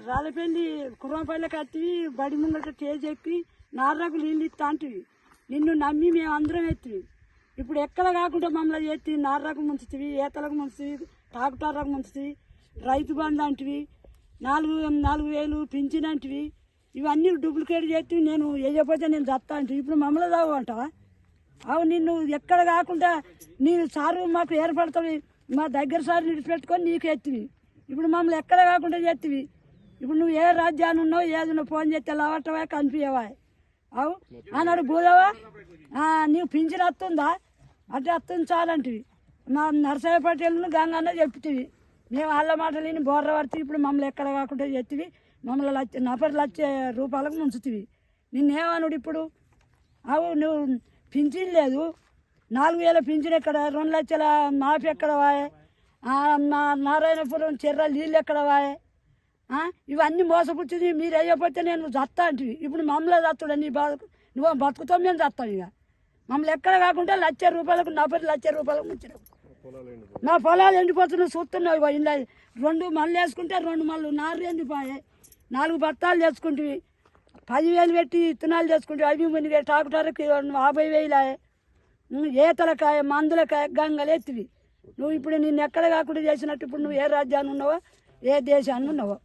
రాళ్ళపల్లి కుర్రంపల్లికి వస్తుంది బడి ముంగట స్టేజ్ ఎక్కి నార్రకు నీళ్ళు ఇస్తా అంటివి నిన్ను నమ్మి మేము అందరం ఎత్తివి ఇప్పుడు ఎక్కడ కాకుండా మమ్మల్ని చేతి నార్రకు ముంచుతుంది ఈతలకు ముంచుతుంది ట్రాక్టర్లకు ముంచుతుంది రైతు బంధు అంటివి 4,000 పింఛన్ అంటివి ఇవన్నీ డూప్లికేట్ చేసి నేను వేయకపోతే నేను చస్తా అంటే ఇప్పుడు మమ్మల్ని తావు అంటావా అవు నిన్ను ఎక్కడ కాకుండా నీ సారు మాకు ఏర్పడుతుంది మా దగ్గర సార్ నిడిచిపెట్టుకొని నీకు ఎత్తివి ఇప్పుడు మమ్మల్ని ఎక్కడ కాకుండా చేతివి ఇప్పుడు నువ్వు ఏ రాజ్యాన్ని ఉన్నావు ఏదన్నా ఫోన్ చేస్తే లావట్టవా కనిపించవా అవు ఆనాడు పోదావా నీవు పింఛన్ వస్తుందా అంటే వస్తుంది చాలంటివి మా నరసయ్య పటేల్ను గంగన్న చెప్తివి మేము వాళ్ళ మాటలు విని బోర్ర పడితే ఇప్పుడు మమ్మల్ని ఎక్కడ కాకుండా చేతివి మమ్మల్ని ₹1,00,000 ముంచుతివి నిన్నేమనుడు ఇప్పుడు అవు నువ్వు పింఛన్ లేదు 4,000 పింఛన్ ఎక్కడ 2 లక్షల మాఫీ ఎక్కడ వాయే మా నారాయణపురం చెర్ర నీళ్ళు ఎక్కడ వాయే ఇవన్నీ మోసపుచ్చింది మీరు అయ్యకపోతే నేను చస్తా అంటివి ఇప్పుడు మమ్మల్ని చస్తుడా నీ నువ్వు బతుకుతావు మేము చస్తాం ఇక మమ్మల్ని ఎక్కడ కాకుండా ₹1,00,000 ₹40,00,000 ముంచినావు నా పొలాలు ఎండిపోతున్నావు చూస్తున్నావు ఇలా 2 మళ్ళీ వేసుకుంటే 2 మళ్ళీ నారు ఎండిపోయాయి 4 బత్తాలు చేసుకుంటువి 10,000 పెట్టి ఇత్తనాలు చేసుకుంటే అవి మునిగే ట్రాక్టర్కి 50,000 ఈతలకాయ మందులకాయ గంగలు ఎత్తివి నువ్వు ఇప్పుడు నిన్ను ఎక్కడ కాకుండా చేసినట్టు ఇప్పుడు నువ్వు ఏ రాజ్యాన్ని ఉన్నావో ఏ దేశాన్ని ఉన్నావో